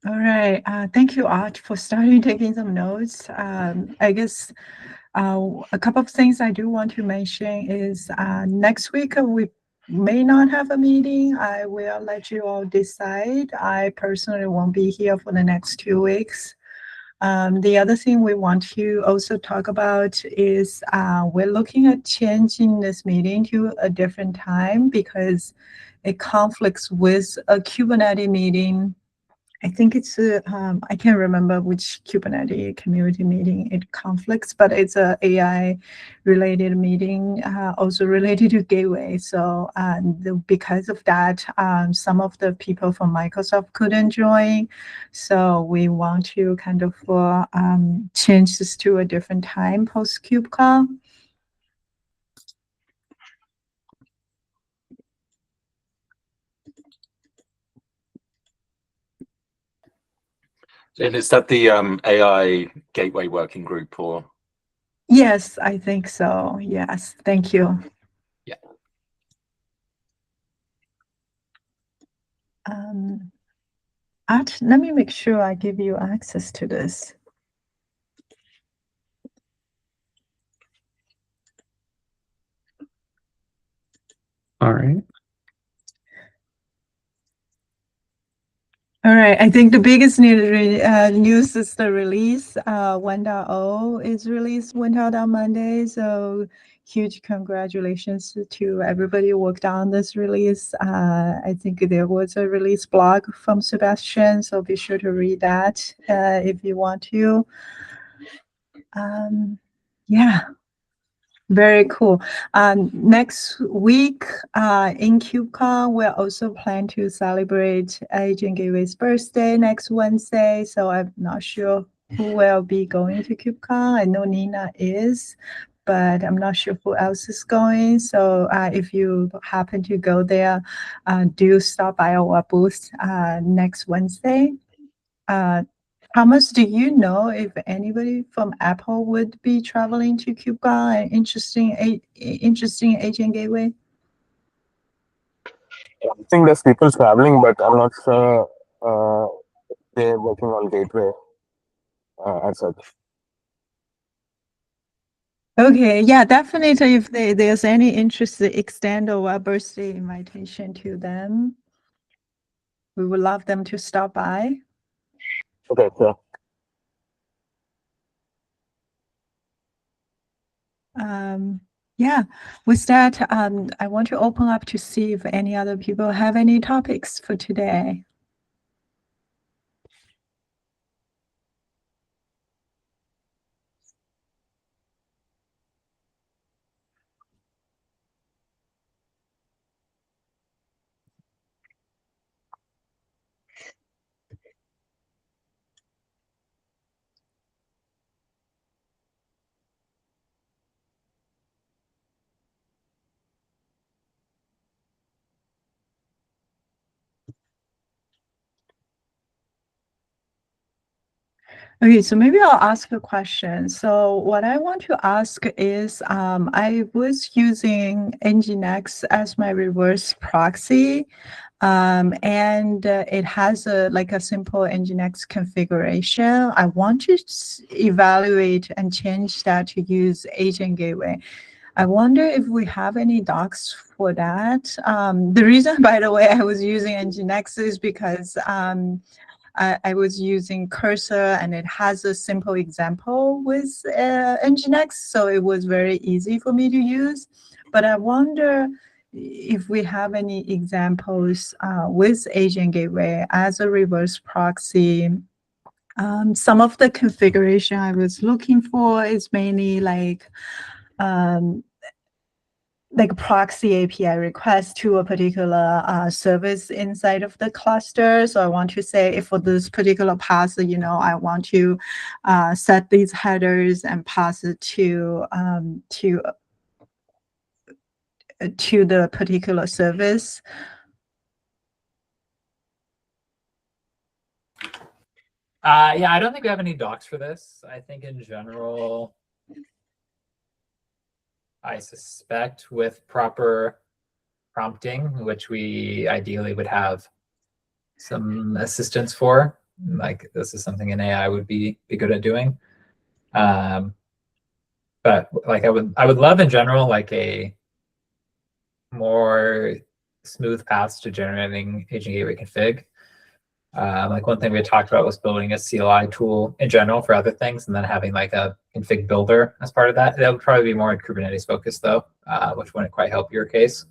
All right. Thank you, Art, for starting taking some notes. I guess a couple of things I do want to mention is next week we may not have a meeting. I will let you all decide. I personally won't be here for the next 2 weeks. The other thing we want to also talk about is we're looking at changing this meeting to a different time because it conflicts with a Kubernetes meeting. I think it's I can't remember which Kubernetes community meeting it conflicts, but it's a AI related meeting, also related to Gateway. So because of that, some of the people from Microsoft couldn't join. So we want to kind of change this to a different time post KubeCon. And is that the AI Gateway Working Group or? Yes, I think so. Yes, thank you. Yeah. Art, let me make sure I give you access to this. All right. All right. I think the biggest news is the release. 1.0 is released, went out on Monday. So huge congratulations to everybody who worked on this release. I think there was a release blog from Sebastian, so be sure to read that if you want to. Yeah. Very cool. Next week in KubeCon, we'll also plan to celebrate Agent Gateway's birthday next Wednesday. So I'm not sure who will be going to KubeCon. I know Nina is, but I'm not sure who else is going. So if you happen to go there, do stop by our booth next Wednesday. Thomas, do you know if anybody from Apple would be traveling to KubeCon and interesting Agent Gateway? I think there's people traveling, but I'm not sure they're working on Gateway as such. Okay, yeah, definitely. If there's any interest, extend our birthday invitation to them. We would love them to stop by. Okay, sure. Yeah, with that, I want to open up to see if any other people have any topics for today. Okay, so maybe I'll ask a question. So what I want to ask is, I was using Nginx as my reverse proxy, and it has a simple Nginx configuration. I want to evaluate and change that to use Agent Gateway. I wonder if we have any docs for that. The reason, by the way, I was using Nginx is because I was using Cursor and it has a simple example with Nginx, so it was very easy for me to use. But I wonder if we have any examples with Agent Gateway as a reverse proxy. Some of the configuration I was looking for is mainly like proxy API request to a particular service inside of the cluster. So I want to say if for this particular path, I want to set these headers and pass it to the particular service. Yeah, I don't think we have any docs for this. I think in general, I suspect with proper prompting, which we ideally would have some assistance for, like this is something an AI would be good at doing. But like I would love in general like a more smooth paths to generating agent gateway config. Like one thing we had talked about was building a CLI tool in general for other things, and then having like a config builder as part of that. That would probably be more Kubernetes focused though, which wouldn't quite help your case.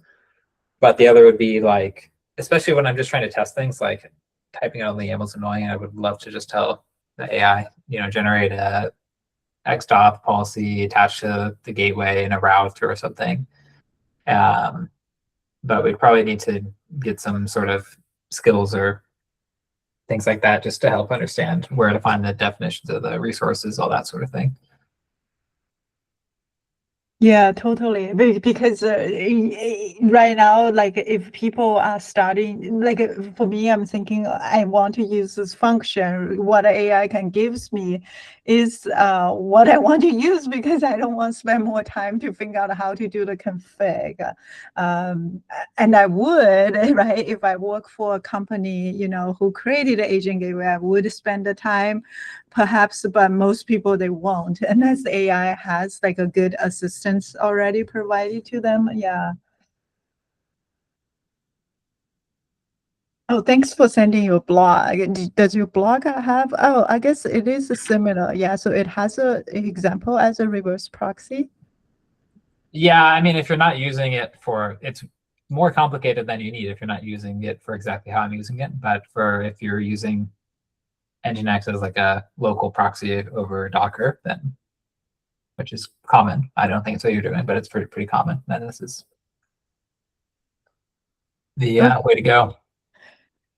But the other would be like, especially when I'm just trying to test things, like typing out in the YAML is annoying, and I would love to just tell the AI, generate a XDOF policy attached to the gateway in a route or something. But we'd probably need to get some sort of skills or things like that just to help understand where to find the definitions of the resources, all that sort of thing. Yeah, totally. Because right now, like if people are starting, like for me, I'm thinking I want to use this function. What AI can gives me is what I want to use, because I don't want to spend more time to figure out how to do the config. And I would, right, if I work for a company, who created the agent gateway, I would spend the time perhaps, but most people, they won't, unless AI has like a good assistance already provided to them. Yeah. Oh, thanks for sending your blog. Does your blog have, oh, I guess it is similar. Yeah, so it has an example as a reverse proxy. Yeah, I mean, if you're not using it it's more complicated than you need if you're not using it for exactly how I'm using it. But if you're using Nginx as like a local proxy over Docker, then, which is common. I don't think it's what you're doing, but it's pretty common. Then this is the way to go.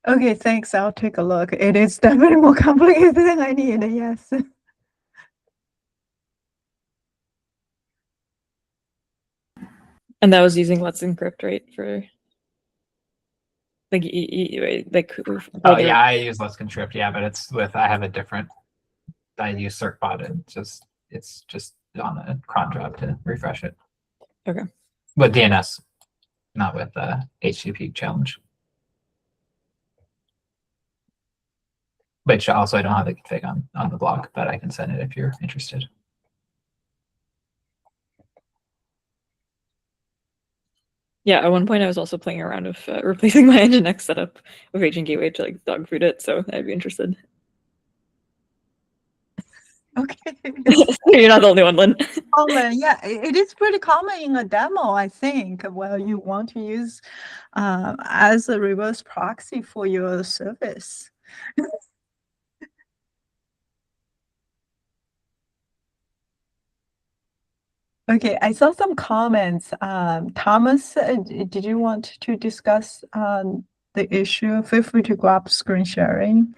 Okay, thanks. I'll take a look. It is definitely more complicated than I need. Yes. And that was using Let's Encrypt, right? For like, Oh yeah, I use Let's Encrypt. Yeah, but it's I have a different. I use CertBot, and it's just on a cron job to refresh it. Okay. With DNS, not with HTTP challenge. Which also I don't have the config on the blog, but I can send it if you're interested. Yeah, at one point I was also playing around with replacing my Nginx setup with Agent Gateway to like dog food it, so I'd be interested. Okay. You're not the only one, Lynn. Common, yeah, it is pretty common in a demo, I think. Well, you want to use as a reverse proxy for your service. Okay, I saw some comments. Thomas, did you want to discuss the issue? Feel free to grab screen sharing.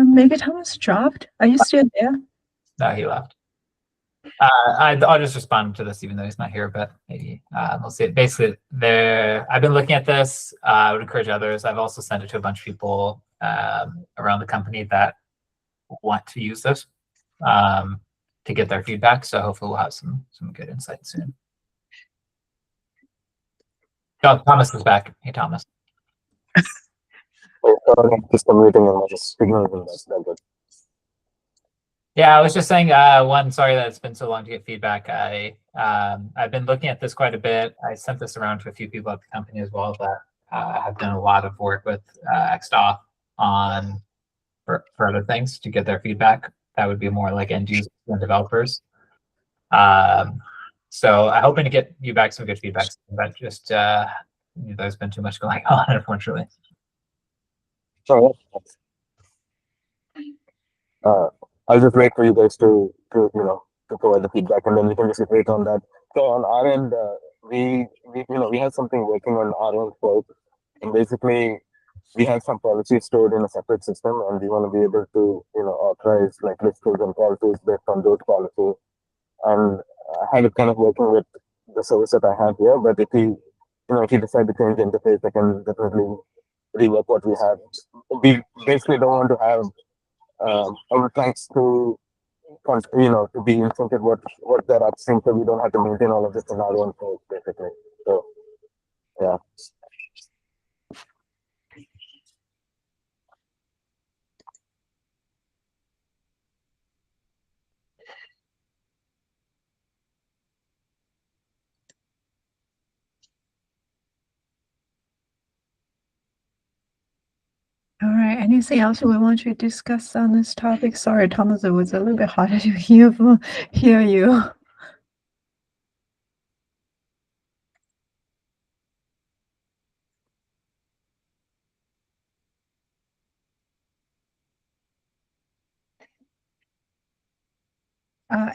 Maybe Thomas dropped. Are you still there? No, he left. I'll just respond to this even though he's not here, but maybe we'll see it. Basically, I've been looking at this. I would encourage others. I've also sent it to a bunch of people around the company that want to use this to get their feedback. So hopefully we'll have some good insight soon. Oh, Thomas is back. Hey, Thomas. Just a meeting and just signal. Yeah, I was just saying, sorry that it's been so long to get feedback. I've been looking at this quite a bit. I sent this around to a few people at the company as well that have done a lot of work with XDOF for other things to get their feedback. That would be more like end users and developers. So I'm hoping to get you back some good feedback, but just there's been too much going on, unfortunately. Sure. I'll just wait for you guys to provide the feedback, and then we can just iterate on that. So on our end, we have something working on our own scope, and basically we have some policies stored in a separate system, and we want to be able to, authorize like list tools and call tools based on those policies. And I had it kind of working with the service that I have here, but if he decide to change the interface, I can definitely rework what we have. We basically don't want to have our clients to be in sync with what they're upstream, so we don't have to maintain all of this in our own code, basically. So, yeah. All right. Anything else we want to discuss on this topic? Sorry, Thomas, it was a little bit harder to hear you.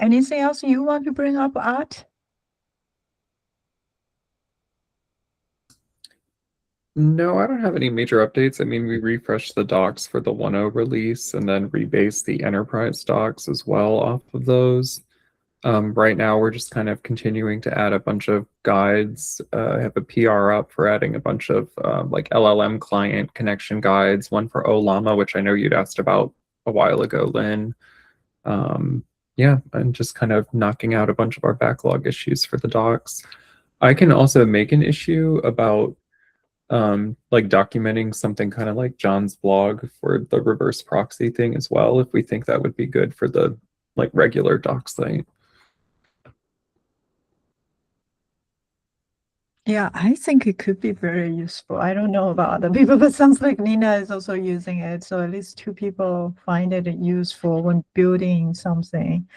Anything else you want to bring up, Art? No, I don't have any major updates. I mean, we refreshed the docs for the 1.0 release and then rebased the enterprise docs as well off of those. Right now, we're just kind of continuing to add a bunch of guides. I have a PR up for adding a bunch of like LLM client connection guides, one for OLAMA, which I know you'd asked about a while ago, Lynn. Yeah, and just kind of knocking out a bunch of our backlog issues for the docs. I can also make an issue about like documenting something kind of like John's blog for the reverse proxy thing as well, if we think that would be good for the like regular doc site. Yeah, I think it could be very useful. I don't know about other people, but sounds like Nina is also using it. So at least 2 people find it useful when building something.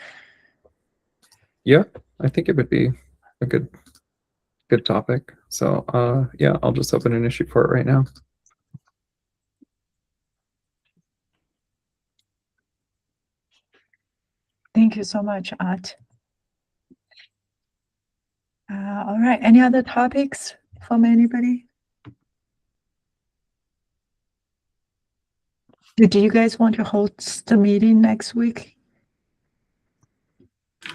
Yeah, I think it would be a good topic. So yeah, I'll just open an issue for it right now. Thank you so much, Art. All right, any other topics from anybody? Do you guys want to host the meeting next week?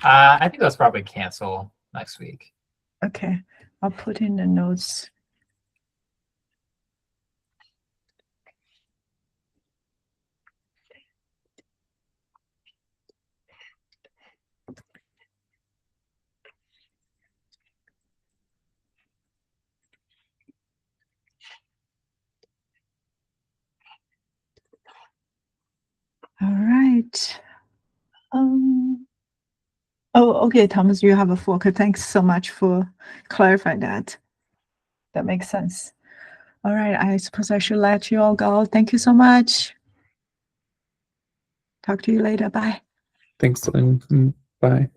I think let's probably cancel next week. Okay, I'll put in the notes. All right. Oh, okay, Thomas, you have a fork. Thanks so much for clarifying that. That makes sense. All right, I suppose I should let you all go. Thank you so much. Talk to you later. Bye. Thanks, Lynn. Bye.